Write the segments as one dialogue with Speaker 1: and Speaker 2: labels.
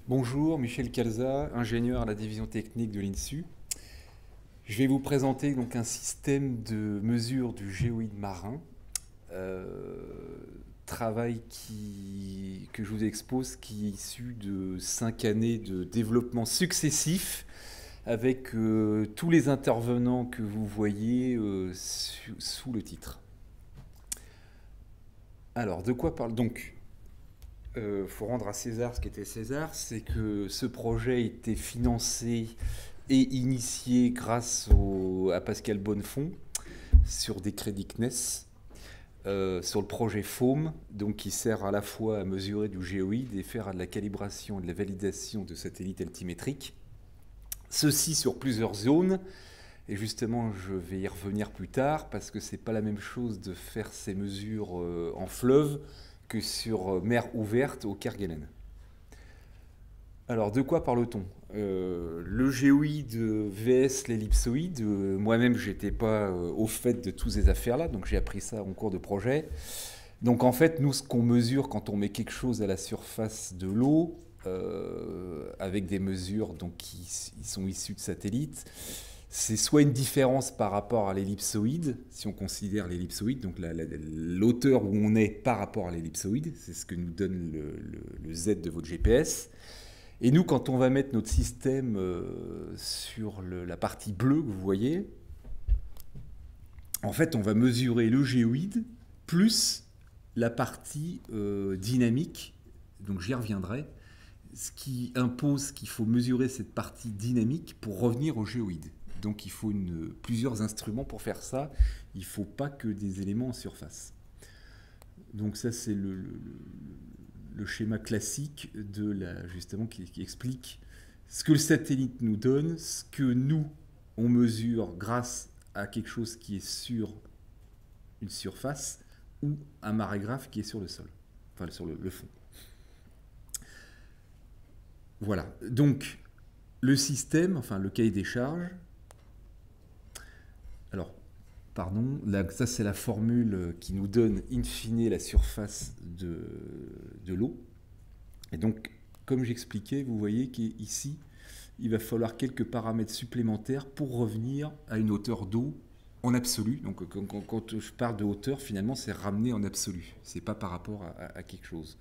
Speaker 1: Bonjour, Michel Calza, ingénieur à la division technique de l'INSU. Je vais vous présenter donc un système de mesure du géoïde marin, euh, travail que je vous expose qui est issu de 5 années de développement successif avec tous les intervenants que vous voyez sous le titre. Alors, de quoi parle donc faut rendre à César ce qu'était César, c'est que ce projet a été financé et initié grâce à Pascal Bonnefond sur des crédits CNES, sur le projet FOAM, donc qui sert à la fois à mesurer du géoïde et faire de la calibration et de la validation de satellites altimétriques. Ceci sur plusieurs zones, et justement je vais y revenir plus tard, parce que c'est pas la même chose de faire ces mesures en fleuve que sur mer ouverte au Kerguelen. Alors, de quoi parle-t-on Le géoïde vs l'ellipsoïde. Moi-même, j'étais pas au fait de toutes ces affaires-là, donc j'ai appris ça en cours de projet. Donc, en fait, nous, ce qu'on mesure quand on met quelque chose à la surface de l'eau, avec des mesures donc, qui sont issues de satellites, c'est soit une différence par rapport à l'ellipsoïde, si on considère l'ellipsoïde, donc l'auteur où on est par rapport à l'ellipsoïde, c'est ce que nous donne le Z de votre GPS. Et nous, quand on va mettre notre système sur la partie bleue que vous voyez, en fait, on va mesurer le géoïde plus la partie dynamique, donc j'y reviendrai, ce qui impose qu'il faut mesurer cette partie dynamique pour revenir au géoïde. Donc il faut plusieurs instruments pour faire ça. Il ne faut pas que des éléments en surface. Donc ça, c'est le schéma classique justement qui explique ce que le satellite nous donne, ce que nous, on mesure grâce à quelque chose qui est sur une surface ou un marégraphe qui est sur le sol, enfin sur le fond. Voilà. Donc, le système, enfin le cahier des charges. Alors, pardon, là, ça c'est la formule qui nous donne in fine la surface de l'eau. Et donc, comme j'expliquais, vous voyez qu'ici, il va falloir quelques paramètres supplémentaires pour revenir à une hauteur d'eau en absolu. Donc, quand je parle de hauteur, finalement, c'est ramené en absolu. C'est pas par rapport à quelque chose.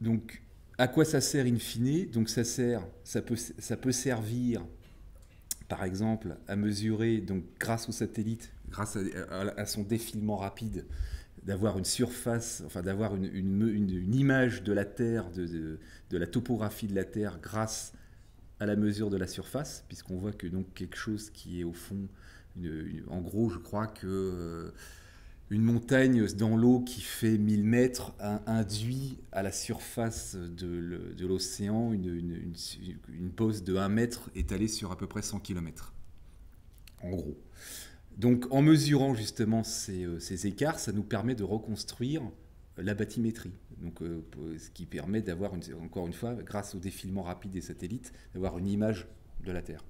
Speaker 1: Donc, à quoi ça sert in fine? Donc, ça peut servir, par exemple, à mesurer, donc, grâce au satellite, grâce à son défilement rapide, d'avoir une surface, enfin d'avoir une image de la Terre, de la topographie de la Terre grâce à la mesure de la surface, puisqu'on voit que donc quelque chose qui est au fond, en gros, je crois que une montagne dans l'eau qui fait 1000 mètres induit à la surface de l'océan une pose de 1 mètre étalée sur à peu près 100 km. En gros. Donc en mesurant justement ces écarts, ça nous permet de reconstruire la bathymétrie. Donc, ce qui permet d'avoir, encore une fois, grâce au défilement rapide des satellites, d'avoir une image de la Terre.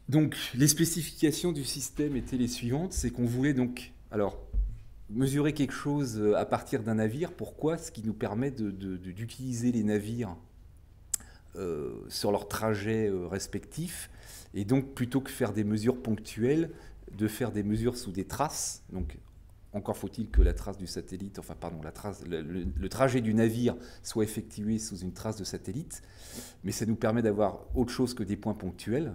Speaker 1: Donc, les spécifications du système étaient les suivantes, c'est qu'on voulait donc, alors, mesurer quelque chose à partir d'un navire. Pourquoi? Ce qui nous permet d'utiliser les navires sur leurs trajets respectifs, et donc plutôt que faire des mesures ponctuelles, de faire des mesures sous des traces. Donc, encore faut-il que la trace du satellite, enfin pardon, le trajet du navire soit effectué sous une trace de satellite, mais ça nous permet d'avoir autre chose que des points ponctuels.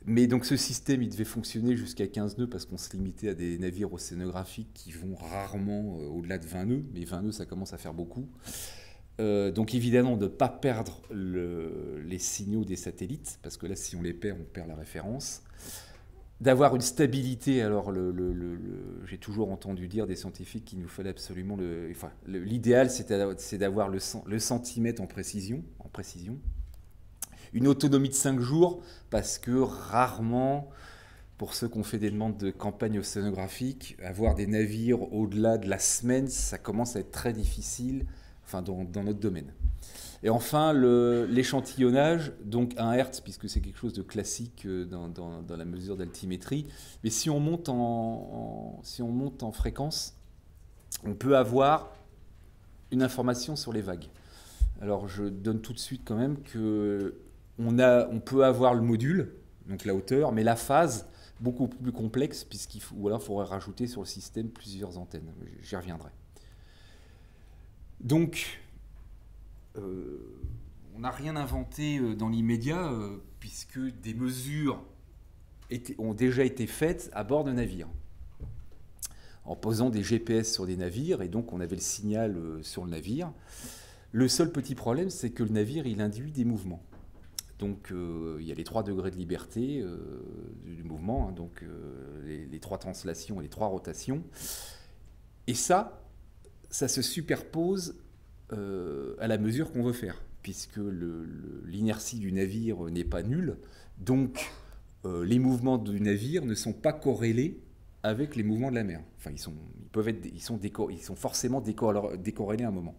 Speaker 1: Mais donc ce système, il devait fonctionner jusqu'à 15 nœuds parce qu'on se limitait à des navires océanographiques qui vont rarement au-delà de 20 nœuds, mais 20 nœuds, ça commence à faire beaucoup. Donc évidemment, de ne pas perdre les signaux des satellites, parce que là, si on les perd, on perd la référence. D'avoir une stabilité, alors j'ai toujours entendu dire des scientifiques qu'il nous fallait absolument l'idéal, c'est d'avoir le centimètre en précision. Une autonomie de 5 jours, parce que rarement, pour ceux qui ont fait des demandes de campagne océanographique, avoir des navires au-delà de la semaine, ça commence à être très difficile, enfin dans notre domaine. Et enfin, l'échantillonnage, donc 1 Hertz, puisque c'est quelque chose de classique dans la mesure d'altimétrie. Mais si on monte en fréquence, on peut avoir une information sur les vagues. Alors je donne tout de suite quand même que on peut avoir le module, donc la hauteur, mais la phase beaucoup plus complexe puisqu'il faut, ou alors il faudrait rajouter sur le système plusieurs antennes. J'y reviendrai. Donc on n'a rien inventé dans l'immédiat puisque des mesures ont déjà été faites à bord de navires en posant des GPS sur des navires et donc on avait le signal sur le navire. Le seul petit problème, c'est que le navire, il induit des mouvements. Donc, il y a les 3 degrés de liberté du mouvement, hein, donc les 3 translations et les 3 rotations. Et ça se superpose à la mesure qu'on veut faire, puisque l'inertie du navire n'est pas nulle. Donc, les mouvements du navire ne sont pas corrélés avec les mouvements de la mer. Enfin, ils sont forcément décorrélés à un moment.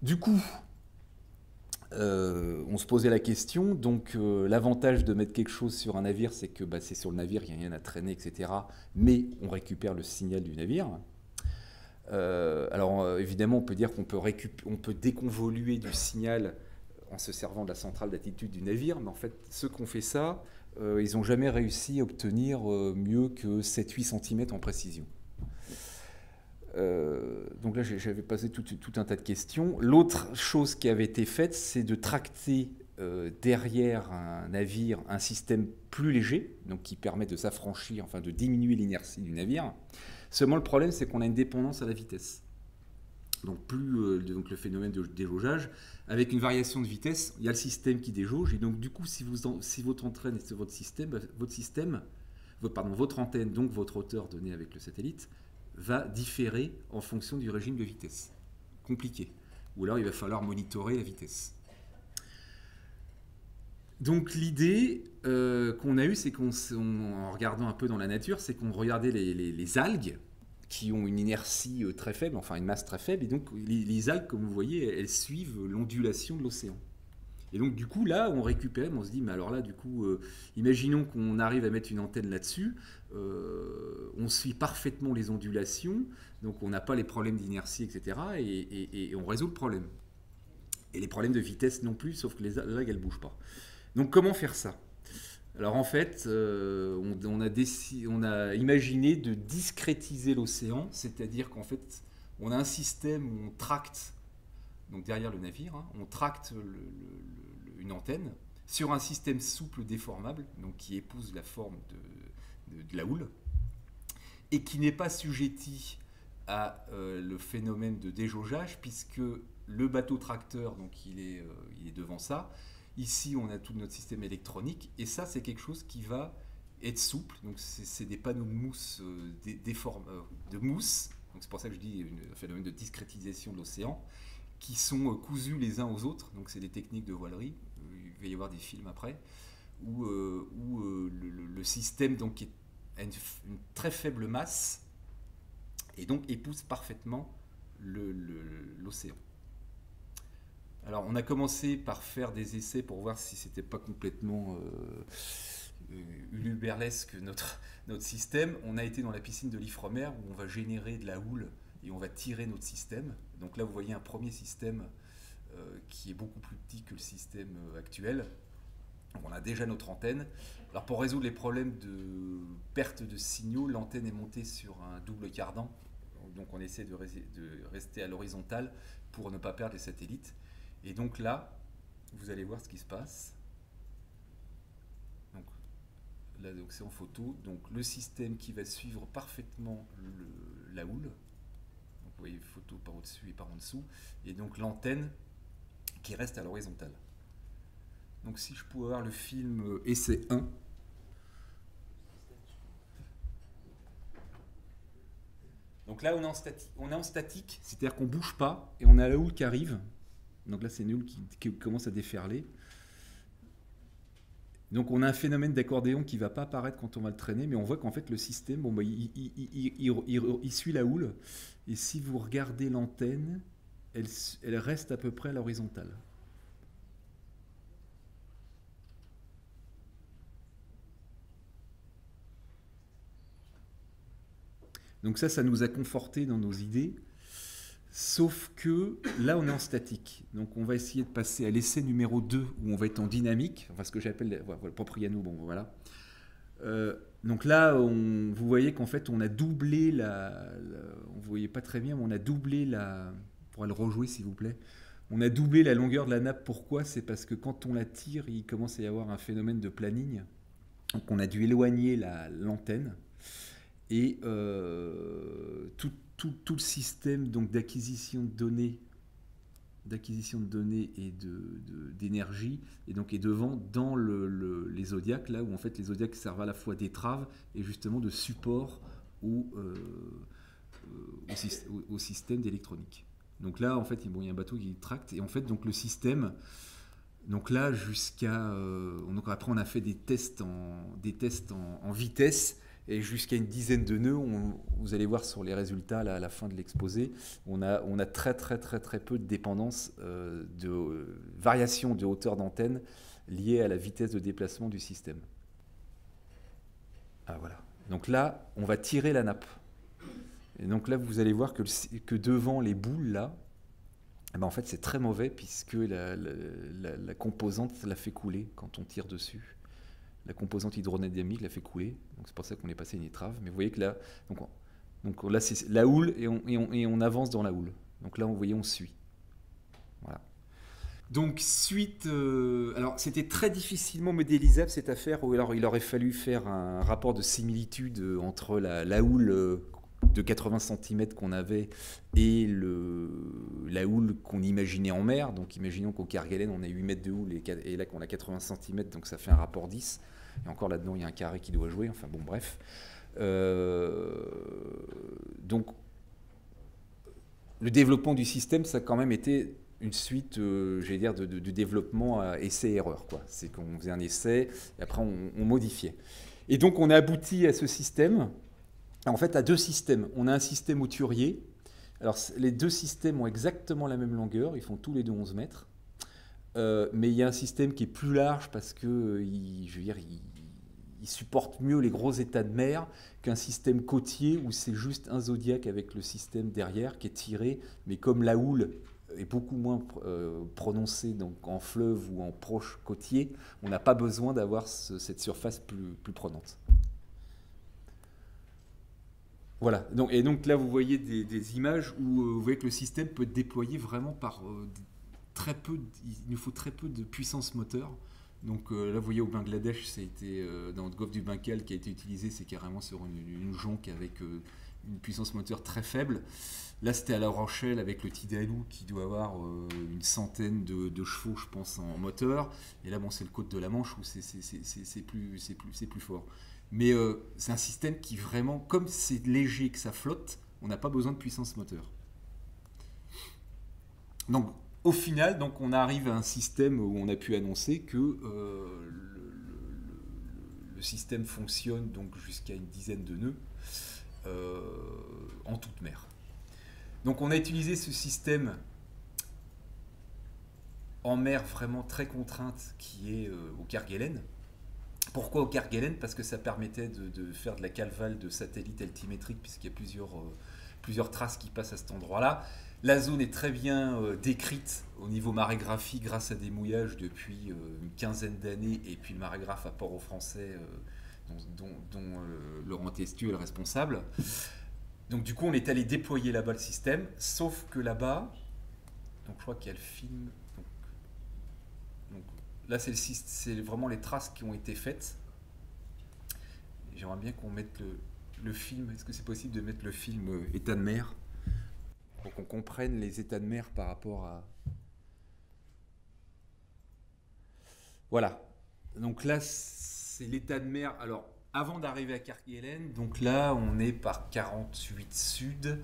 Speaker 1: Du coup, on se posait la question, donc l'avantage de mettre quelque chose sur un navire, c'est que c'est sur le navire, il n'y a rien à traîner, etc. Mais on récupère le signal du navire. Alors évidemment, on peut dire qu'on peut déconvoluer du signal en se servant de la centrale d'attitude du navire, mais en fait, ceux qui ont fait ça, ils n'ont jamais réussi à obtenir mieux que 7-8 cm en précision. Donc là, j'avais posé tout un tas de questions. L'autre chose qui avait été faite, c'est de tracter derrière un navire un système plus léger, donc qui permet de s'affranchir, enfin de diminuer l'inertie du navire. Seulement, le problème, c'est qu'on a une dépendance à la vitesse. Donc, donc le phénomène de déjaugeage, avec une variation de vitesse, il y a le système qui déjauge. Et donc, du coup, si votre antenne est sur votre système, votre antenne, donc votre hauteur donnée avec le satellite, va différer en fonction du régime de vitesse. Compliqué. Ou alors il va falloir monitorer la vitesse. Donc l'idée qu'on a eue, c'est en regardant un peu dans la nature, c'est qu'on regardait les algues qui ont une inertie très faible, enfin une masse très faible, et donc les algues, comme vous voyez, elles suivent l'ondulation de l'océan. Et donc du coup là on récupère, on se dit mais alors là du coup imaginons qu'on arrive à mettre une antenne là-dessus, on suit parfaitement les ondulations, donc on n'a pas les problèmes d'inertie, etc. Et on résout le problème. Et les problèmes de vitesse non plus, sauf que les algues elles bougent pas. Donc comment faire ça? Alors en fait on a imaginé de discrétiser l'océan, c'est-à-dire qu'en fait on a un système où on tracte, donc derrière le navire, hein, on tracte une antenne sur un système souple déformable, donc qui épouse la forme de la houle, et qui n'est pas sujetti à le phénomène de déjaugeage, puisque le bateau tracteur, donc il est devant ça. Ici, on a tout notre système électronique, et ça, c'est quelque chose qui va être souple. Donc, c'est des panneaux de mousse, de mousse. Donc, c'est pour ça que je dis un phénomène de discrétisation de l'océan, qui sont cousus les uns aux autres. Donc, c'est des techniques de voilerie. Il va y avoir des films après, où le système donc, a une très faible masse et donc épouse parfaitement l'océan. Alors, on a commencé par faire des essais pour voir si c'était pas complètement uluberlesque notre système. On a été dans la piscine de l'Ifremer où on va générer de la houle et on va tirer notre système. Donc là, vous voyez un premier système qui est beaucoup plus petit que le système actuel. Donc, on a déjà notre antenne. Alors pour résoudre les problèmes de perte de signaux, l'antenne est montée sur un double cardan. Donc on essaie de rester à l'horizontale pour ne pas perdre les satellites. Et donc là, vous allez voir ce qui se passe. Donc là, c'est en photo. Donc le système qui va suivre parfaitement la houle. Donc vous voyez photo par au-dessus et par en dessous. Et donc l'antenne qui reste à l'horizontale. Donc si je pouvais avoir le film essai 1. Donc là, on est en statique, c'est-à-dire qu'on ne bouge pas et on a la houle qui arrive. Donc là, c'est une houle qui commence à déferler. Donc on a un phénomène d'accordéon qui ne va pas apparaître quand on va le traîner, mais on voit qu'en fait le système, il suit la houle. Et si vous regardez l'antenne, elle reste à peu près à l'horizontale. Donc ça nous a conforté dans nos idées. Sauf que là, on est en statique. Donc on va essayer de passer à l'essai numéro 2, où on va être en dynamique, enfin ce que j'appelle le Propriano, bon voilà. Donc là, vous voyez qu'en fait, on a doublé on ne voyait pas très bien, mais on a doublé on pourra le rejouer s'il vous plaît. On a doublé la longueur de la nappe. Pourquoi? C'est parce que quand on la tire, il commence à y avoir un phénomène de planning. Donc on a dû éloigner l'antenne. Et tout le système d'acquisition de données et d'énergie et donc est devant dans les zodiacs, là où en fait les zodiacs servent à la fois d'étrave et justement de support au système d'électronique. Donc là en fait il y a un bateau qui tracte et en fait donc le système, donc là jusqu'à donc après on a fait des tests en vitesse. Et jusqu'à une dizaine de nœuds, vous allez voir sur les résultats là, à la fin de l'exposé, on a très peu de dépendance, de variation de hauteur d'antenne liée à la vitesse de déplacement du système. Ah, voilà. Donc là, on va tirer la nappe. Et donc là, vous allez voir que devant les boules, là, eh ben en fait, c'est très mauvais puisque la composante la fait couler quand on tire dessus. La composante hydrodynamique la fait couler, donc c'est pour ça qu'on est passé une étrave. Mais vous voyez que là, donc là c'est la houle et on avance dans la houle. Donc là, vous voyez, on suit. Voilà. Donc suite, alors c'était très difficilement modélisable cette affaire. Ou alors il aurait fallu faire un rapport de similitude entre la houle de 80 cm qu'on avait et la houle qu'on imaginait en mer. Donc imaginons qu'au Kerguelen on a 8 mètres de houle et là qu'on a 80 cm, donc ça fait un rapport 10. Et encore là-dedans, il y a un carré qui doit jouer. Enfin bon, bref. Donc, le développement du système, ça a quand même été une suite, j'allais dire, de développement à essai-erreur, quoi. C'est qu'on faisait un essai, et après on modifiait. Et donc, on a abouti à ce système, en fait, à deux systèmes. On a un système hauturier. Alors, les deux systèmes ont exactement la même longueur. Ils font tous les deux 11 mètres. Mais il y a un système qui est plus large parce que, il supporte mieux les gros états de mer qu'un système côtier où c'est juste un zodiaque avec le système derrière qui est tiré. Mais comme la houle est beaucoup moins prononcée donc en fleuve ou en proche côtier, on n'a pas besoin d'avoir cette surface plus prenante. Voilà. Et donc là, vous voyez des images où vous voyez que le système peut être déployé vraiment par il nous faut très peu de puissance moteur. Donc là, vous voyez au Bangladesh, ça a été dans le golfe du Bengale qui a été utilisé, c'est carrément sur une jonque avec une puissance moteur très faible. Là, c'était à La Rochelle avec le Tidalou qui doit avoir une centaine de chevaux, je pense, en moteur. Et là, bon, c'est le côte de la Manche où c'est plus fort. Mais c'est un système qui vraiment, comme c'est léger que ça flotte, on n'a pas besoin de puissance moteur. Donc, au final, donc, on arrive à un système où on a pu annoncer que le système fonctionne donc jusqu'à une dizaine de nœuds en toute mer. Donc on a utilisé ce système en mer vraiment très contrainte qui est au Kerguelen. Pourquoi au Kerguelen? Parce que ça permettait de faire de la cavale de satellites altimétriques puisqu'il y a plusieurs traces qui passent à cet endroit-là. La zone est très bien décrite au niveau marégraphie grâce à des mouillages depuis une quinzaine d'années et puis le marégraphe à Port-au-Français dont Laurent Testu est le responsable. Donc du coup on est allé déployer là-bas le système, sauf que là-bas, donc je crois qu'il y a le film, donc là c'est vraiment les traces qui ont été faites. J'aimerais bien qu'on mette le film, est-ce que c'est possible de mettre le film état de mer pour qu'on comprenne les états de mer par rapport à... Voilà, donc là c'est l'état de mer, alors avant d'arriver à Kerguelen, donc là on est par 48 sud,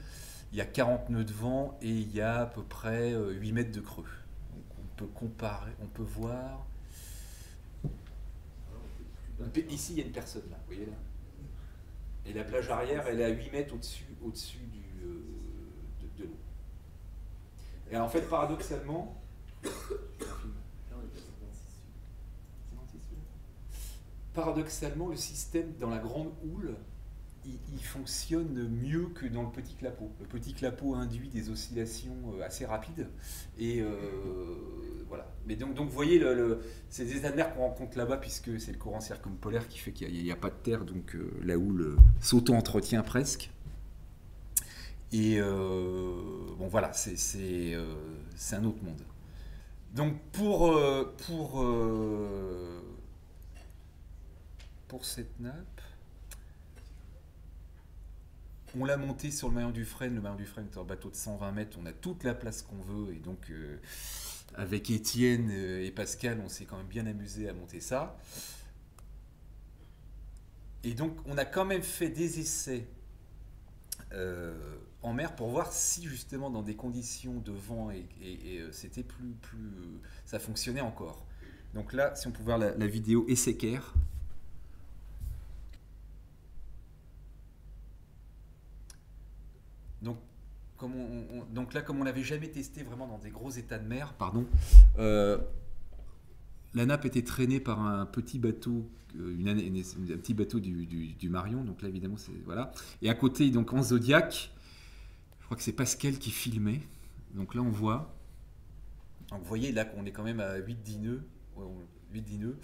Speaker 1: il y a 40 nœuds de vent et il y a à peu près 8 mètres de creux. Donc on peut comparer, on peut voir... Ici il y a une personne là, vous voyez là. Et la plage arrière elle est à 8 mètres au-dessus de l'eau. Et en fait paradoxalement... Paradoxalement, le système dans la grande houle il fonctionne mieux que dans le petit clapot. Le petit clapot induit des oscillations assez rapides. Et voilà. Mais donc vous voyez, c'est des états de mer qu'on rencontre là-bas, puisque c'est le courant circumpolaire qui fait qu'il n'y a pas de terre, donc la houle s'auto-entretient presque. Et bon voilà, c'est un autre monde. Donc pour cette nappe, on l'a monté sur le Maillon du Frêne. Le Maillon du Frêne est un bateau de 120 mètres, on a toute la place qu'on veut, et donc avec Étienne et Pascal, on s'est quand même bien amusé à monter ça. Et donc on a quand même fait des essais en mer pour voir si justement dans des conditions de vent et c'était ça fonctionnait encore. Donc là, si on peut voir la vidéo Essai-Caire. Donc là, comme on l'avait jamais testé vraiment dans des gros états de mer, la nappe était traînée par un petit bateau, un petit bateau du Marion. Donc là, évidemment, c'est voilà. Et à côté, donc en Zodiac, je crois que c'est Pascal qui filmait. Donc là, on voit. Donc vous voyez là qu'on est quand même à 8-10 nœuds. 8-10 nœuds.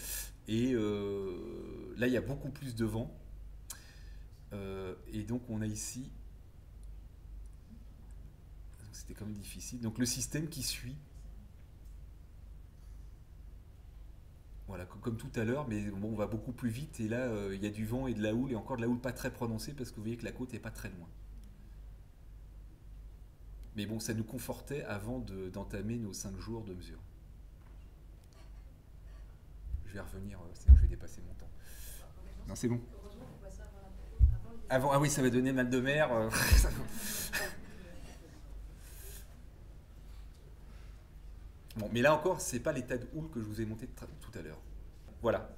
Speaker 1: Et là, il y a beaucoup plus de vent. Et donc, on a ici. C'était quand même difficile. Donc le système qui suit. Voilà, comme tout à l'heure, mais bon, on va beaucoup plus vite. Et là, il y a du vent et de la houle, et encore de la houle pas très prononcée, parce que vous voyez que la côte n'est pas très loin. Mais bon, ça nous confortait avant d'entamer nos 5 jours de mesure. Je vais revenir, sinon je vais dépasser mon temps. Non, c'est bon. Ah oui, ça va donner mal de mer. Bon, mais là encore, c'est pas l'état de houle que je vous ai monté tout à l'heure. Voilà.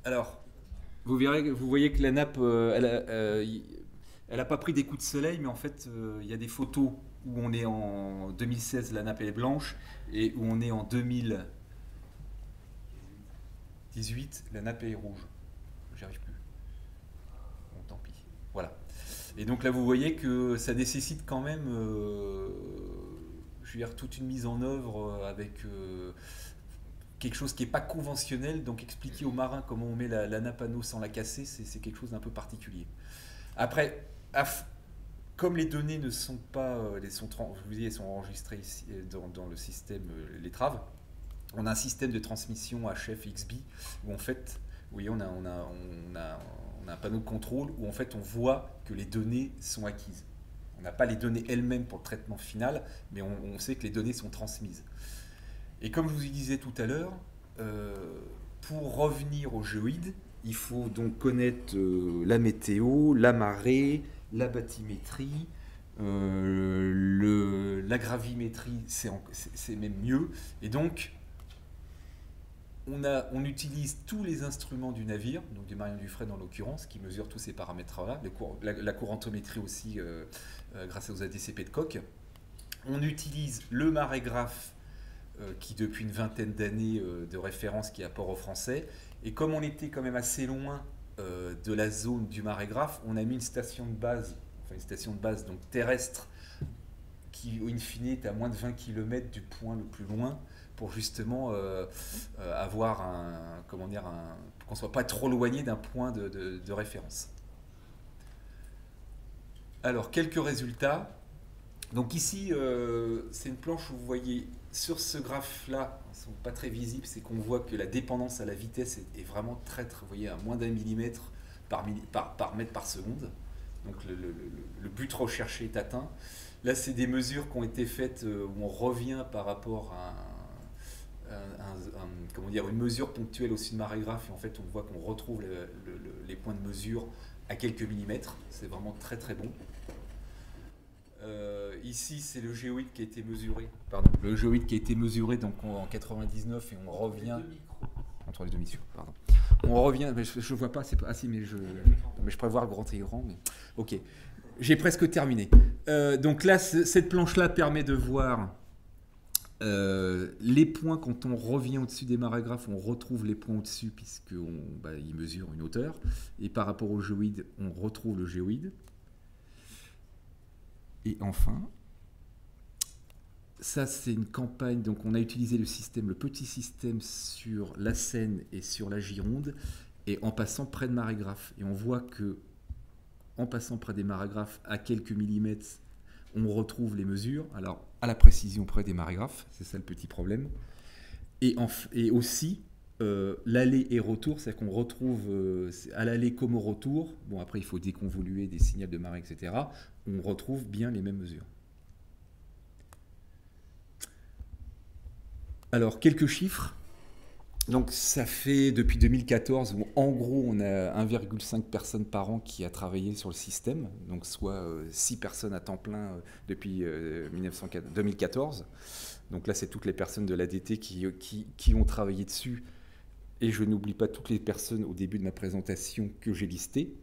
Speaker 1: Alors, vous voyez que la nappe, elle a pas pris des coups de soleil, mais en fait, il y a des photos où on est en 2016, la nappe elle est blanche, et où on est en 2018, la nappe est rouge. J'y arrive plus. Bon, tant pis. Voilà. Et donc là, vous voyez que ça nécessite quand même, je veux dire, toute une mise en œuvre avec quelque chose qui n'est pas conventionnel. Donc expliquer aux marins comment on met la nappe à eau sans la casser, c'est quelque chose d'un peu particulier. Après, comme les données ne sont pas, je vous dis, elles sont enregistrées ici dans le système les traves, on a un système de transmission HF-XB où en fait, oui, on a un panneau de contrôle où en fait on voit que les données sont acquises. On n'a pas les données elles-mêmes pour le traitement final, mais on sait que les données sont transmises. Et comme je vous disais tout à l'heure, pour revenir au géoïde, il faut donc connaître la météo, la marée, la bathymétrie, la gravimétrie, c'est même mieux. Et donc, on utilise tous les instruments du navire, donc du Marion du Frêne en l'occurrence, qui mesure tous ces paramètres-là, la courantométrie aussi grâce aux ADCP de Koch. On utilise le marégraphe qui depuis une vingtaine d'années de référence qui est à Port-au-Français. Et comme on était quand même assez loin de la zone du marégraphe, on a mis une station de base, donc terrestre, qui in fine est à moins de 20 km du point le plus loin, pour justement avoir qu'on ne soit pas trop éloigné d'un point de référence. Alors, quelques résultats. Donc ici, c'est une planche où vous voyez, sur ce graphe-là, ils ne sont pas très visibles, c'est qu'on voit que la dépendance à la vitesse est vraiment très, vous voyez, à moins d'1 millimètre par mètre par seconde. Donc le but recherché est atteint. Là, c'est des mesures qui ont été faites où on revient par rapport à une mesure ponctuelle au-dessus de marégraphe, et en fait on voit qu'on retrouve les points de mesure à quelques millimètres. C'est vraiment très très bon. Ici c'est le géoïde qui a été mesuré. Le géoïde qui a été mesuré donc en 99, et on revient entre les deux missions. On revient, mais je vois pas, c'est pas. Ah si, mais je prévois le grand et grand. Mais ok, j'ai presque terminé. Donc là, cette planche-là permet de voir Les points, quand on revient au-dessus des marégraphes, on retrouve les points au-dessus puisqu'ils mesurent une hauteur. Et par rapport au géoïde, on retrouve le géoïde. Et enfin, ça c'est une campagne, donc on a utilisé le petit système sur la Seine et sur la Gironde, et en passant près de marégraphes. Et on voit que en passant près des marégraphes à quelques millimètres, on retrouve les mesures, alors à la précision près des marégraphes, c'est ça le petit problème. Et aussi, l'aller et retour, c'est-à-dire qu'on retrouve à l'aller comme au retour, bon après il faut déconvoluer des signaux de marée, etc., on retrouve bien les mêmes mesures. Alors, quelques chiffres. Donc, ça fait depuis 2014 où, en gros, on a 1,5 personnes par an qui a travaillé sur le système, donc soit 6 personnes à temps plein depuis 2014. Donc là, c'est toutes les personnes de l'ADT qui ont travaillé dessus. Et je n'oublie pas toutes les personnes au début de ma présentation que j'ai listées.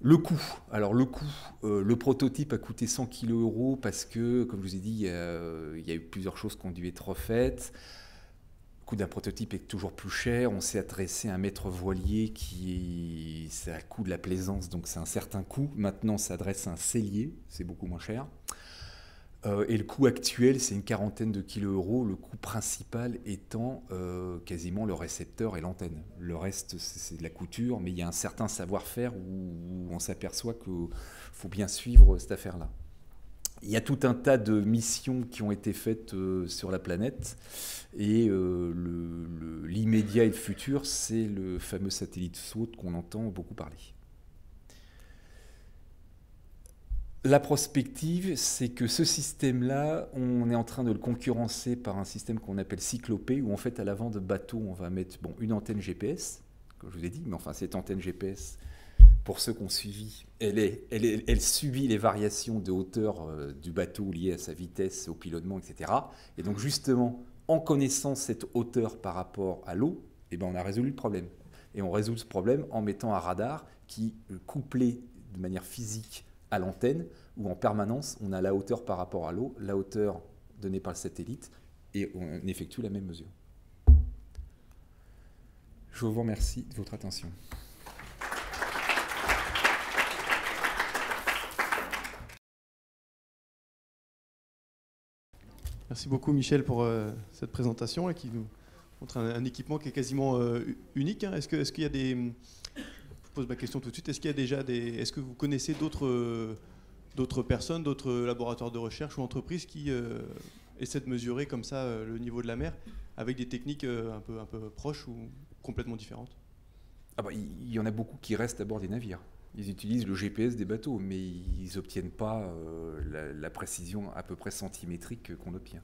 Speaker 1: Le coût. Alors le coût, le prototype a coûté 100 kg parce que, comme je vous ai dit, il y a eu plusieurs choses qui ont dû être refaites. Le coût d'un prototype est toujours plus cher. On s'est adressé à un maître voilier c'est à coût de la plaisance, donc c'est un certain coût. Maintenant, on s'adresse à un sellier, c'est beaucoup moins cher. Et le coût actuel, c'est une quarantaine de kg, le coût principal étant quasiment le récepteur et l'antenne. Le reste, c'est de la couture, mais il y a un certain savoir-faire où on s'aperçoit qu'il faut bien suivre cette affaire-là. Il y a tout un tas de missions qui ont été faites sur la planète, et l'immédiat et le futur, c'est le fameux satellite SWOT qu'on entend beaucoup parler. La prospective, c'est que ce système-là, on est en train de le concurrencer par un système qu'on appelle Cyclopée, où en fait, à l'avant de bateau, on va mettre une antenne GPS, comme je vous ai dit, mais enfin, cette antenne GPS, pour ceux qui ont suivi, elle subit les variations de hauteur du bateau liées à sa vitesse, au pilotement, etc. Et donc, justement, en connaissant cette hauteur par rapport à l'eau, on a résolu le problème. Et on résout ce problème en mettant un radar qui, couplé de manière physique à l'antenne, où en permanence, on a la hauteur par rapport à l'eau, la hauteur donnée par le satellite, et on effectue la même mesure. Je vous remercie de votre attention.
Speaker 2: Merci beaucoup Michel pour cette présentation et qui nous montre un équipement qui est quasiment unique. Est-ce qu'il y a des... Je pose ma question tout de suite. Est-ce qu'il y a déjà est-ce que vous connaissez d'autres personnes, d'autres laboratoires de recherche ou entreprises qui essaient de mesurer comme ça le niveau de la mer avec des techniques un peu proches ou complètement différentes?
Speaker 1: Il y en a beaucoup qui restent à bord des navires. Ils utilisent le GPS des bateaux, mais ils n'obtiennent pas la précision à peu près centimétrique qu'on obtient.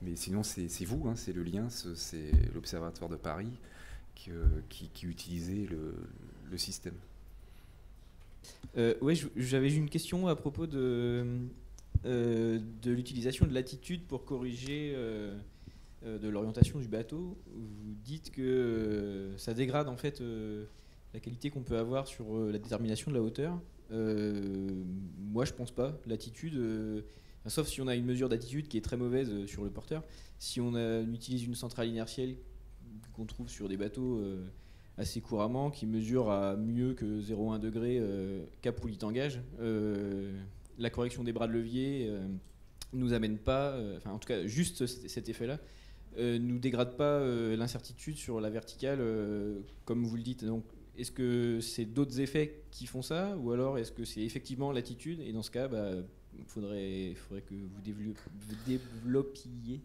Speaker 1: Mais sinon, c'est vous, hein, c'est le lien, c'est l'Observatoire de Paris qui utilisait le système.
Speaker 3: Oui, j'avais une question à propos de l'utilisation de latitude pour corriger de l'orientation du bateau. Vous dites que ça dégrade en fait la qualité qu'on peut avoir sur la détermination de la hauteur. Moi, je pense pas. Latitude, sauf si on a une mesure d'attitude qui est très mauvaise sur le porteur. Si on utilise une centrale inertielle qu'on trouve sur des bateaux assez couramment, qui mesure à mieux que 0,1 degré cap roulis tangage, la correction des bras de levier nous amène pas, en tout cas juste cet effet-là, nous dégrade pas l'incertitude sur la verticale, comme vous le dites. Donc, est-ce que c'est d'autres effets qui font ça, ou alors est-ce que c'est effectivement l'attitude? Et dans ce cas, faudrait que vous développiez.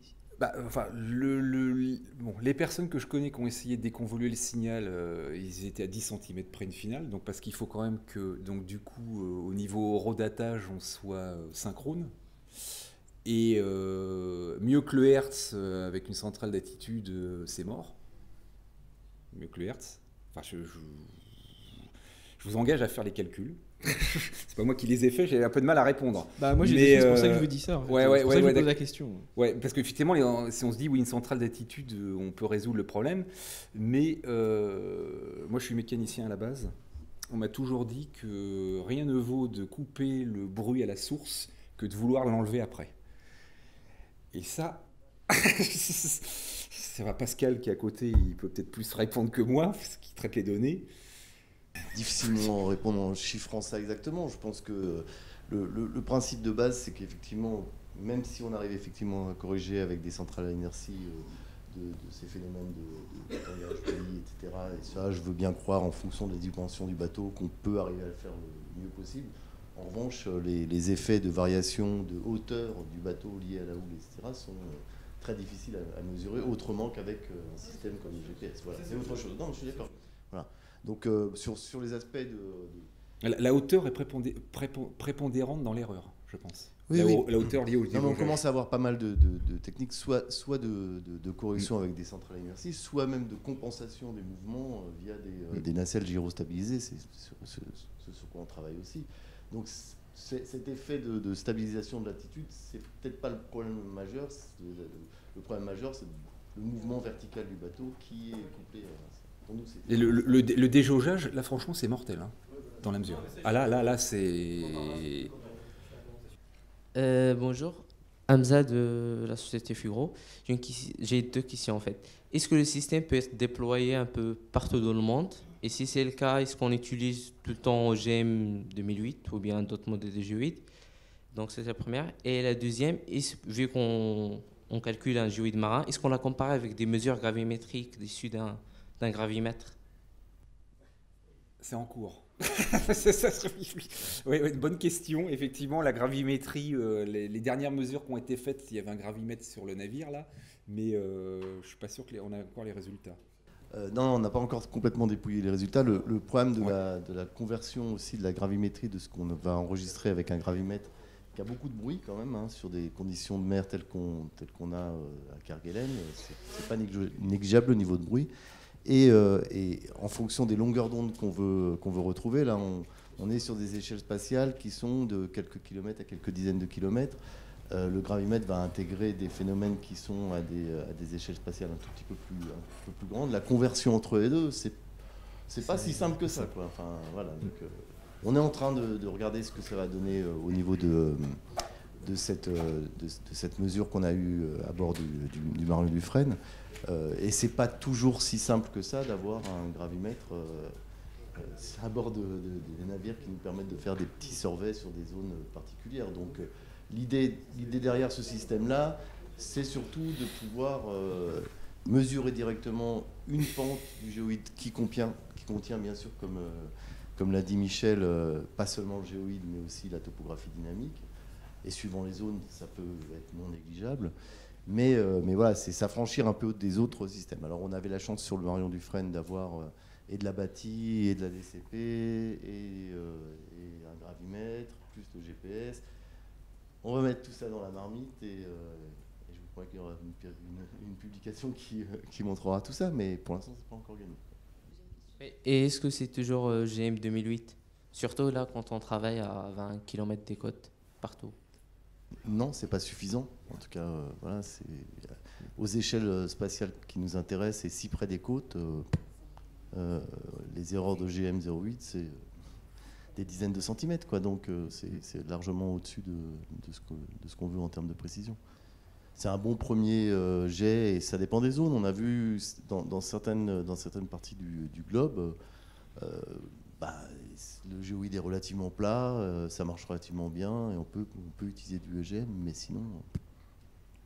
Speaker 1: Les personnes que je connais qui ont essayé de déconvoluer le signal, ils étaient à 10 cm près une finale, donc parce qu'il faut quand même que, donc du coup, au niveau horodatage, on soit synchrone. Et mieux que le Hertz, avec une centrale d'attitude, c'est mort. Mieux que le Hertz. Enfin, je vous engage à faire les calculs. C'est pas moi qui les ai faits, j'ai un peu de mal à répondre.
Speaker 3: Moi j'ai des faits, c'est pour ça que je vous dis ça. En fait. C'est pour ça que je vous pose la question.
Speaker 1: Ouais, parce qu'effectivement, si on se dit oui, une centrale d'attitude, on peut résoudre le problème. Mais moi, je suis mécanicien à la base. On m'a toujours dit que rien ne vaut de couper le bruit à la source que de vouloir l'enlever après. Et ça, ça va Pascal qui est à côté, il peut peut-être plus répondre que moi, parce qu'il traite les données.
Speaker 4: Difficilement répondre en chiffrant ça exactement. Je pense que le principe de base, c'est qu'effectivement, même si on arrive effectivement à corriger avec des centrales à inertie de ces phénomènes de bataillage, etc., et ça, je veux bien croire en fonction des dimensions du bateau qu'on peut arriver à le faire le mieux possible. En revanche, les effets de variation de hauteur du bateau liés à la houle, etc., sont très difficiles à mesurer autrement qu'avec un système comme le GPS. Voilà, c'est autre chose. Non, je suis d'accord. Voilà. Donc, sur les aspects
Speaker 1: La hauteur est prépondérante dans l'erreur, je pense.
Speaker 4: Oui,
Speaker 1: la hauteur liée au
Speaker 4: non, mais on commence à avoir pas mal de techniques, soit de correction avec des centrales à inertie, soit même de compensation des mouvements via des nacelles gyrostabilisées. C'est sur quoi on travaille aussi. Donc cet effet de stabilisation de l'attitude, c'est peut-être pas le problème majeur. Le problème majeur, c'est le mouvement vertical du bateau qui est couplé à... Pour nous,
Speaker 1: et le déjaugeage, là franchement, c'est mortel, hein, dans la mesure. Ah là, c'est...
Speaker 5: Bonjour, Hamza de la société Fugro. J'ai 2 questions en fait. Est-ce que le système peut être déployé un peu partout dans le monde? Et si c'est le cas, est-ce qu'on utilise tout le temps OGM 2008 ou bien d'autres modèles de géoïdes? Donc c'est la première. Et la deuxième, vu qu'on calcule un géoïde marin, est-ce qu'on la compare avec des mesures gravimétriques issues d'un gravimètre?
Speaker 1: C'est en cours. Oui, bonne question. Effectivement, la gravimétrie, les dernières mesures qui ont été faites, il y avait un gravimètre sur le navire là, mais je suis pas sûr qu'on a encore les résultats.
Speaker 4: Non, on n'a pas encore complètement dépouillé les résultats. Le problème de la conversion aussi de la gravimétrie, de ce qu'on va enregistrer avec un gravimètre, qui a beaucoup de bruit quand même, hein, sur des conditions de mer telles qu'on a à Kerguelen, c'est pas négligeable au niveau de bruit. Et en fonction des longueurs d'onde qu'on veut retrouver, là on est sur des échelles spatiales qui sont de quelques kilomètres à quelques dizaines de kilomètres. Le gravimètre va intégrer des phénomènes qui sont à des échelles spatiales un tout petit peu plus grandes. La conversion entre les deux, c'est pas si simple que ça, quoi. Enfin, voilà, donc, on est en train de regarder ce que ça va donner au niveau de cette mesure qu'on a eue à bord du Marion Dufresne. Et c'est pas toujours si simple que ça d'avoir un gravimètre à bord des navires qui nous permettent de faire des petits surveys sur des zones particulières. Donc l'idée derrière ce système-là, c'est surtout de pouvoir mesurer directement une pente du géoïde qui contient bien sûr, comme l'a dit Michel, pas seulement le géoïde, mais aussi la topographie dynamique. Et suivant les zones, ça peut être non négligeable. Mais voilà, c'est s'affranchir un peu des autres systèmes. Alors on avait la chance sur le Marion Dufresne d'avoir et de la BATI, et de la DCP, et un gravimètre, plus le GPS. On va mettre tout ça dans la marmite et je vous promets qu'il y aura une publication qui montrera tout ça, mais pour l'instant, c'est pas encore gagné.
Speaker 5: Et est-ce que c'est toujours GM 2008? Surtout là, quand on travaille à 20 km des côtes, partout.
Speaker 4: Non, c'est pas suffisant. En tout cas, voilà, c'est aux échelles spatiales qui nous intéressent et si près des côtes, les erreurs de GM08, c'est des dizaines de centimètres, quoi. Donc, c'est largement au-dessus de ce qu'on veut en termes de précision. C'est un bon premier jet et ça dépend des zones. On a vu dans certaines parties du globe. Le géoïde est relativement plat, ça marche relativement bien et on peut utiliser du EGM, mais sinon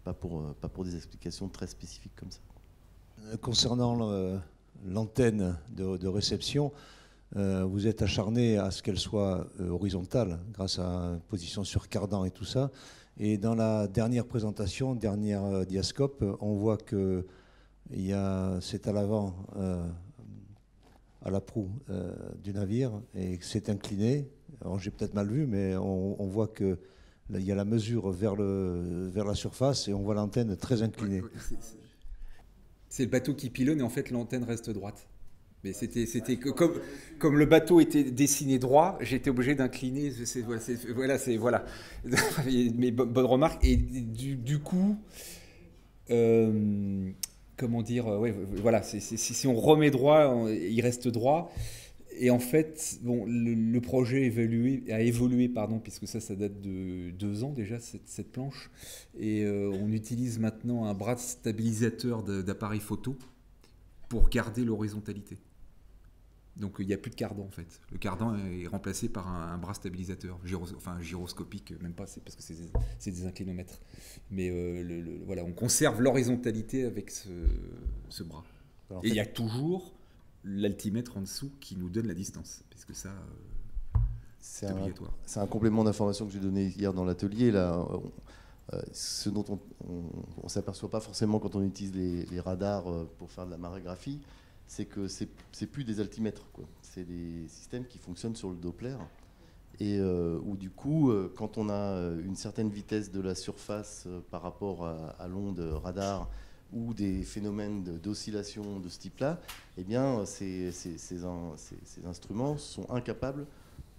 Speaker 4: pas pour des explications très spécifiques comme ça.
Speaker 6: Concernant l'antenne de réception, vous êtes acharné à ce qu'elle soit horizontale grâce à une position sur cardan et tout ça. Et dans la dernière présentation, dernière diascope, on voit que c'est à l'avant, à la proue du navire, et que c'est incliné. Alors j'ai peut-être mal vu, mais on voit que il y a la mesure vers la surface et on voit l'antenne très inclinée.
Speaker 1: Ouais, c'est le bateau qui pilonne et en fait l'antenne reste droite. Mais c'était comme le bateau était dessiné droit, j'étais obligé d'incliner. Voilà. Mais bonne remarque. Et du coup, comment dire, voilà, si on remet droit, il reste droit. Et en fait, bon, le projet a évolué, pardon, puisque ça date de 2 ans déjà, cette planche. Et on utilise maintenant un bras stabilisateur d'appareil photo pour garder l'horizontalité. Donc il n'y a plus de cardan en fait. Le cardan est remplacé par un bras stabilisateur, gyroscopique, même pas, c'est parce que c'est des inclinomètres. Mais voilà, on conserve l'horizontalité avec ce bras.
Speaker 4: Alors,
Speaker 1: et il y a toujours l'altimètre en dessous qui nous donne la distance, puisque ça, c'est obligatoire.
Speaker 4: C'est un complément d'information que j'ai donné hier dans l'atelier. Là, ce dont on ne s'aperçoit pas forcément quand on utilise les radars pour faire de la marégraphie, c'est que c'est plus des altimètres, quoi. C'est des systèmes qui fonctionnent sur le Doppler. Et où du coup, quand on a une certaine vitesse de la surface par rapport à l'onde radar, ou des phénomènes d'oscillation de ce type-là, eh bien, ces instruments sont incapables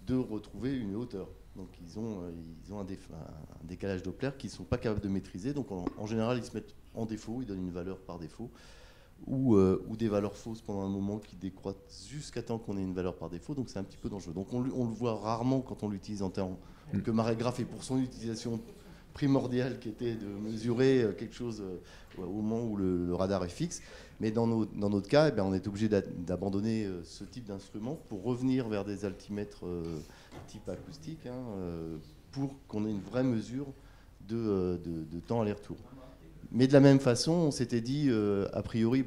Speaker 4: de retrouver une hauteur. Donc, ils ont un décalage Doppler qu'ils ne sont pas capables de maîtriser. Donc, en général, ils se mettent en défaut, ils donnent une valeur par défaut, ou des valeurs fausses pendant un moment qui décroissent jusqu'à temps qu'on ait une valeur par défaut. Donc, c'est un petit peu dangereux. Donc, on le voit rarement quand on l'utilise en termes que marégraphe, et pour son utilisation primordial qui était de mesurer quelque chose au moment où le radar est fixe. Mais dans notre cas, eh bien, on est obligé d'abandonner ce type d'instrument pour revenir vers des altimètres type acoustique, pour qu'on ait une vraie mesure de temps aller-retour. Mais de la même façon, on s'était dit, a priori,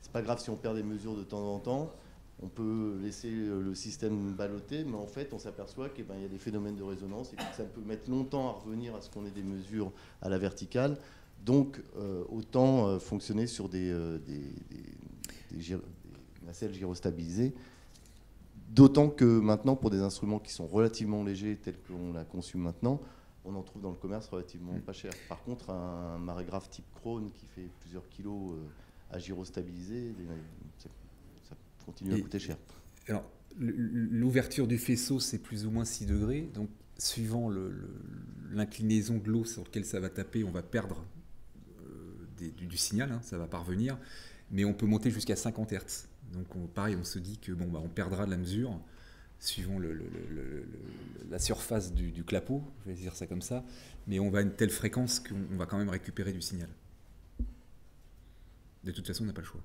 Speaker 4: c'est pas grave si on perd des mesures de temps en temps, on peut laisser le système balloter, mais en fait, on s'aperçoit qu'il y a des phénomènes de résonance et que ça peut mettre longtemps à revenir à ce qu'on ait des mesures à la verticale. Donc, autant fonctionner sur des nacelles gyrostabilisées. D'autant que maintenant, pour des instruments qui sont relativement légers, tels qu'on l'a conçu maintenant, on en trouve dans le commerce relativement pas cher. Par contre, un marégraphe type Krone qui fait plusieurs kilos à gyrostabiliser, ça continue à coûter cher.
Speaker 1: Alors, l'ouverture du faisceau, c'est plus ou moins 6 degrés. Donc, suivant l'inclinaison de l'eau sur laquelle ça va taper, on va perdre du signal, ça va parvenir. Mais on peut monter jusqu'à 50 Hz. Donc, pareil, on se dit que on perdra de la mesure suivant la surface du clapot, je vais dire ça comme ça. Mais on va à une telle fréquence qu'on va quand même récupérer du signal. De toute façon, on n'a pas le choix.